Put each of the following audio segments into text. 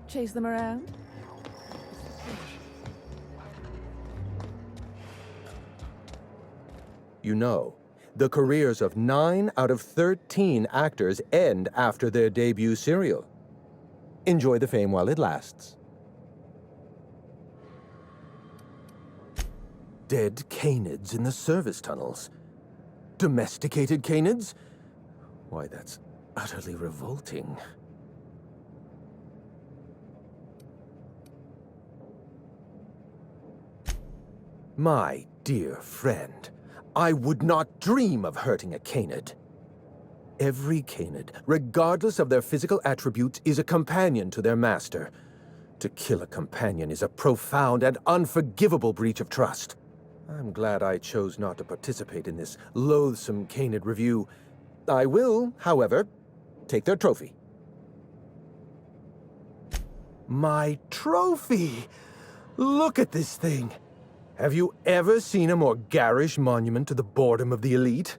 Chase them around? You know, the careers of 9 out of 13 actors end after their debut serial. Enjoy the fame while it lasts. Dead canids in the service tunnels. Domesticated canids? Why, that's utterly revolting. My dear friend, I would not dream of hurting a canid. Every canid, regardless of their physical attributes, is a companion to their master. To kill a companion is a profound and unforgivable breach of trust. I'm glad I chose not to participate in this loathsome canid review. I will, however, take their trophy. My trophy! Look at this thing! Have you ever seen a more garish monument to the boredom of the elite?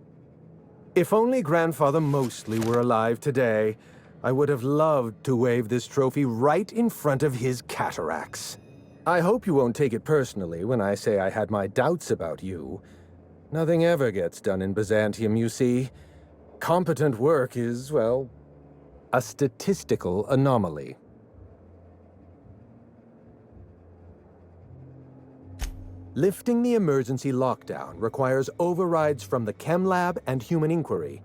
If only Grandfather Mostly were alive today, I would have loved to wave this trophy right in front of his cataracts. I hope you won't take it personally when I say I had my doubts about you. Nothing ever gets done in Byzantium, you see. Competent work is, well, a statistical anomaly. Lifting the emergency lockdown requires overrides from the Chem Lab and Human Inquiry.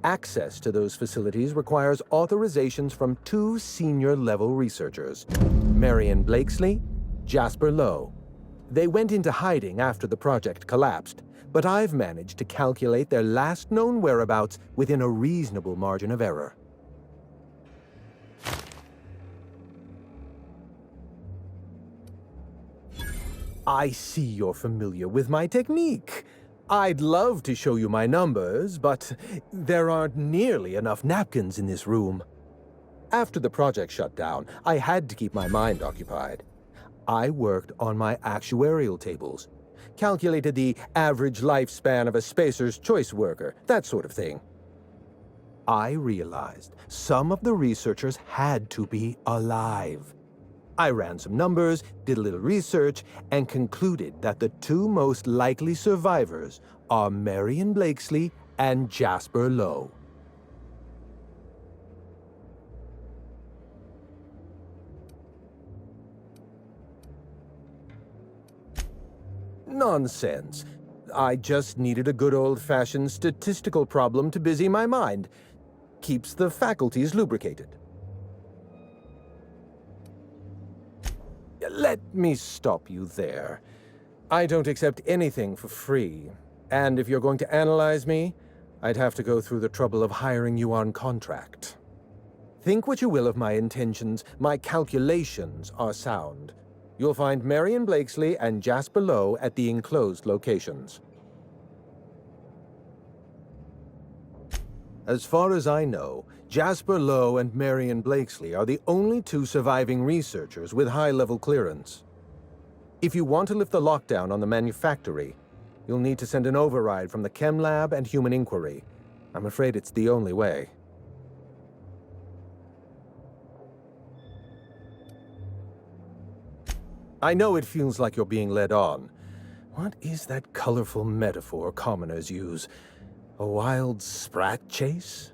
Access to those facilities requires authorizations from 2 senior-level researchers, Marion Blakesley, Jasper Lowe. They went into hiding after the project collapsed, but I've managed to calculate their last known whereabouts within a reasonable margin of error. I see you're familiar with my technique. I'd love to show you my numbers, but there aren't nearly enough napkins in this room. After the project shut down, I had to keep my mind occupied. I worked on my actuarial tables, calculated the average lifespan of a Spacer's Choice worker, that sort of thing. I realized some of the researchers had to be alive. I ran some numbers, did a little research, and concluded that the 2 most likely survivors are Marion Blakesley and Jasper Lowe. Nonsense. I just needed a good old-fashioned statistical problem to busy my mind. Keeps the faculties lubricated. Let me stop you there. I don't accept anything for free, and if you're going to analyze me, I'd have to go through the trouble of hiring you on contract. Think what you will of my intentions, my calculations are sound. You'll find Marion Blakesley and Jasper Lowe at the enclosed locations. As far as I know, Jasper Lowe and Marion Blakesley are the only 2 surviving researchers with high-level clearance. If you want to lift the lockdown on the manufactory, you'll need to send an override from the Chem Lab and Human Inquiry. I'm afraid it's the only way. I know it feels like you're being led on. What is that colorful metaphor commoners use? A wild sprat chase?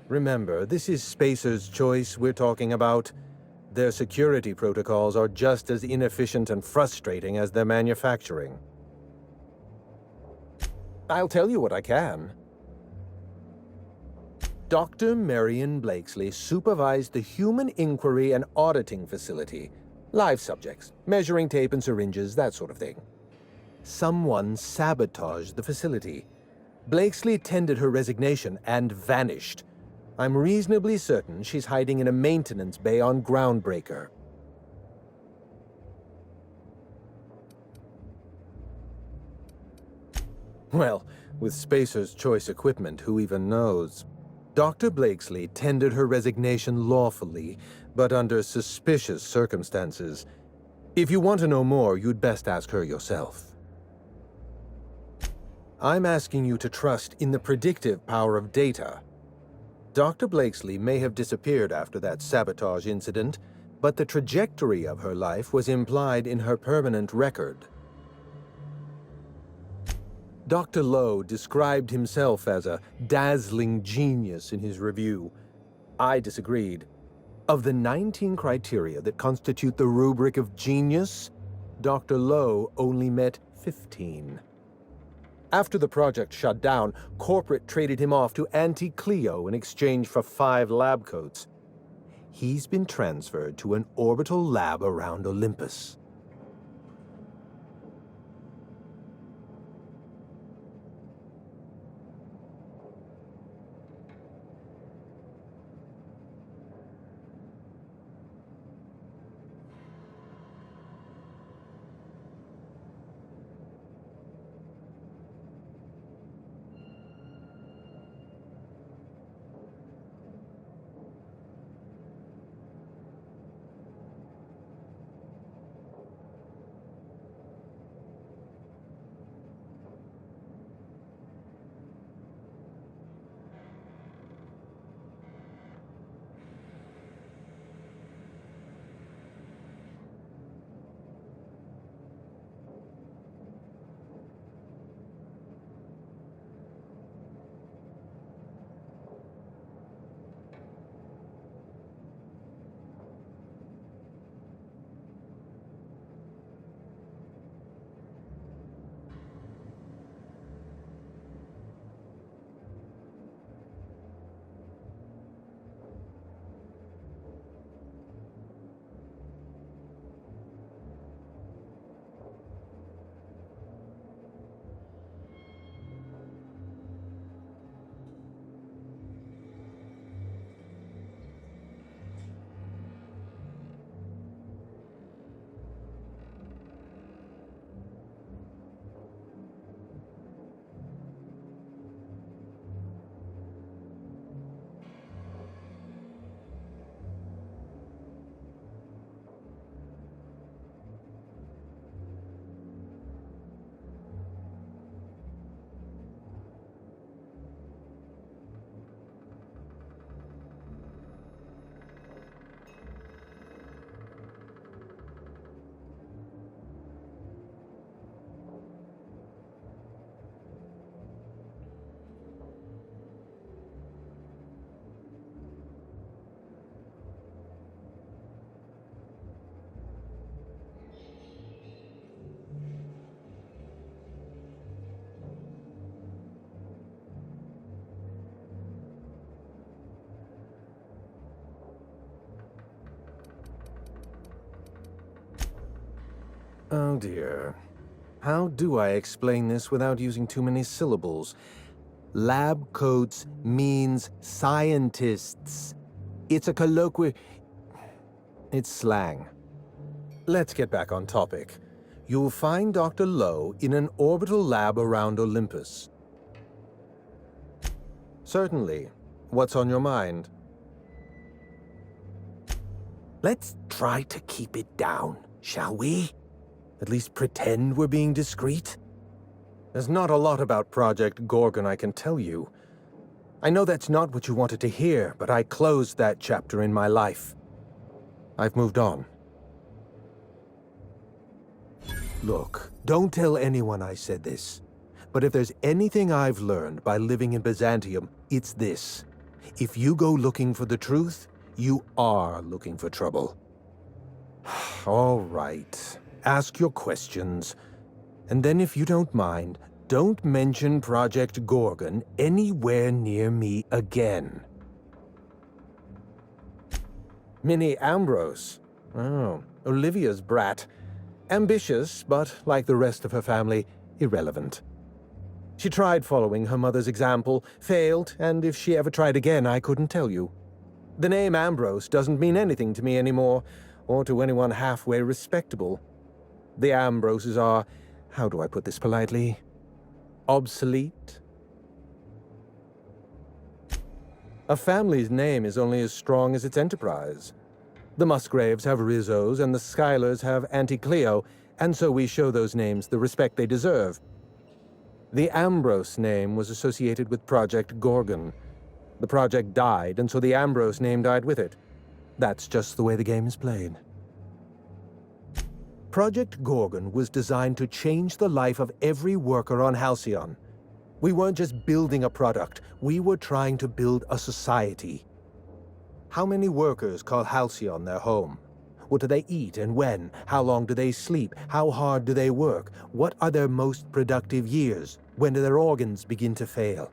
Remember, this is Spacer's Choice we're talking about. Their security protocols are just as inefficient and frustrating as their manufacturing. I'll tell you what I can. Dr. Marion Blakesley supervised the Human Inquiry and Auditing Facility. Live subjects, measuring tape and syringes, that sort of thing. Someone sabotaged the facility. Blakesley tendered her resignation and vanished. I'm reasonably certain she's hiding in a maintenance bay on Groundbreaker. Well, with Spacer's Choice equipment, who even knows? Dr. Blakesley tendered her resignation lawfully, but under suspicious circumstances. If you want to know more, you'd best ask her yourself. I'm asking you to trust in the predictive power of data. Dr. Blakesley may have disappeared after that sabotage incident, but the trajectory of her life was implied in her permanent record. Dr. Lowe described himself as a dazzling genius in his review. I disagreed. Of the 19 criteria that constitute the rubric of genius, Dr. Lowe only met 15. After the project shut down, corporate traded him off to Auntie Cleo in exchange for 5 lab coats. He's been transferred to an orbital lab around Olympus. Oh dear. How do I explain this without using too many syllables? Lab coats means scientists. It's a colloquial... It's slang. Let's get back on topic. You'll find Dr. Lowe in an orbital lab around Olympus. Certainly. What's on your mind? Let's try to keep it down, shall we? At least pretend we're being discreet? There's not a lot about Project Gorgon I can tell you. I know that's not what you wanted to hear, but I closed that chapter in my life. I've moved on. Look, don't tell anyone I said this. But if there's anything I've learned by living in Byzantium, it's this. If you go looking for the truth, you are looking for trouble. All right. Ask your questions. And then if you don't mind, don't mention Project Gorgon anywhere near me again. Minnie Ambrose. Oh, Olivia's brat. Ambitious, but like the rest of her family, irrelevant. She tried following her mother's example, failed, and if she ever tried again, I couldn't tell you. The name Ambrose doesn't mean anything to me anymore, or to anyone halfway respectable. The Ambroses are, how do I put this politely, obsolete? A family's name is only as strong as its enterprise. The Musgraves have Rizzos, and the Schuyler's have Auntie Cleo, and so we show those names the respect they deserve. The Ambrose name was associated with Project Gorgon. The project died, and so the Ambrose name died with it. That's just the way the game is played. Project Gorgon was designed to change the life of every worker on Halcyon. We weren't just building a product, we were trying to build a society. How many workers call Halcyon their home? What do they eat and when? How long do they sleep? How hard do they work? What are their most productive years? When do their organs begin to fail?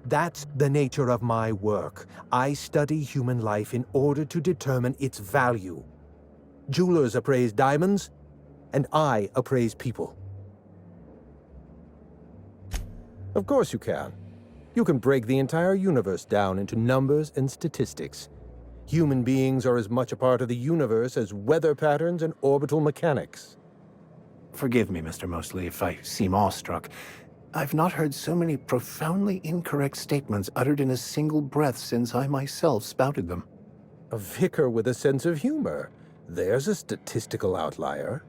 That's the nature of my work. I study human life in order to determine its value. Jewelers appraise diamonds, and I appraise people. Of course you can. You can break the entire universe down into numbers and statistics. Human beings are as much a part of the universe as weather patterns and orbital mechanics. Forgive me, Mr. Mosley, if I seem awestruck. I've not heard so many profoundly incorrect statements uttered in a single breath since I myself spouted them. A vicar with a sense of humor. There's a statistical outlier.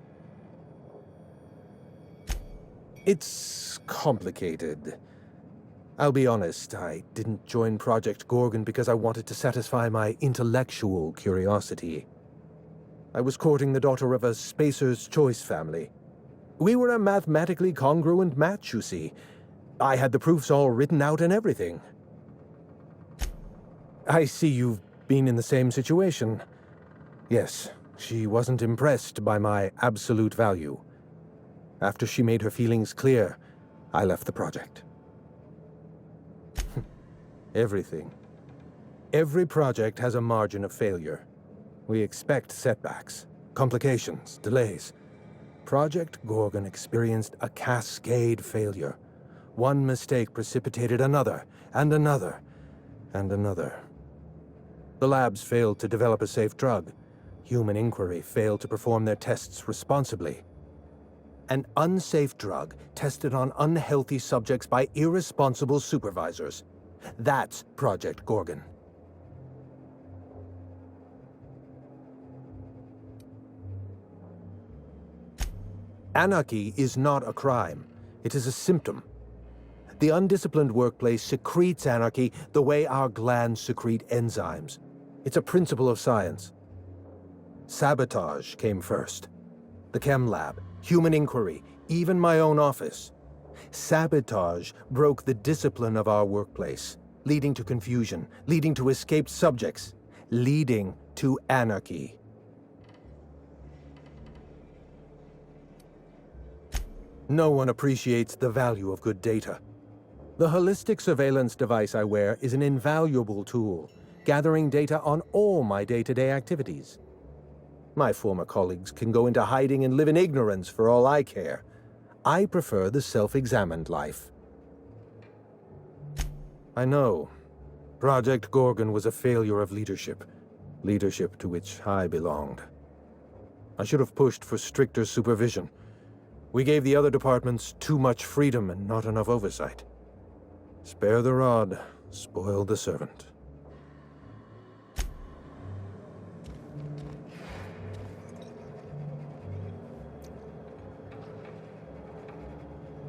It's complicated. I'll be honest, I didn't join Project Gorgon because I wanted to satisfy my intellectual curiosity. I was courting the daughter of a Spacer's Choice family. We were a mathematically congruent match, you see. I had the proofs all written out and everything. I see you've been in the same situation. Yes, she wasn't impressed by my absolute value. After she made her feelings clear, I left the project. Everything. Every project has a margin of failure. We expect setbacks, complications, delays. Project Gorgon experienced a cascade failure. One mistake precipitated another, and another, and another. The labs failed to develop a safe drug. Human Inquiry failed to perform their tests responsibly. An unsafe drug tested on unhealthy subjects by irresponsible supervisors. That's Project Gorgon. Anarchy is not a crime. It is a symptom. The undisciplined workplace secretes anarchy the way our glands secrete enzymes. It's a principle of science. Sabotage came first. The chem lab, Human Inquiry, even my own office. Sabotage broke the discipline of our workplace, leading to confusion, leading to escaped subjects, leading to anarchy. No one appreciates the value of good data. The holistic surveillance device I wear is an invaluable tool, gathering data on all my day-to-day activities. My former colleagues can go into hiding and live in ignorance for all I care. I prefer the self-examined life. I know. Project Gorgon was a failure of leadership. Leadership to which I belonged. I should have pushed for stricter supervision. We gave the other departments too much freedom and not enough oversight. Spare the rod, spoil the servant.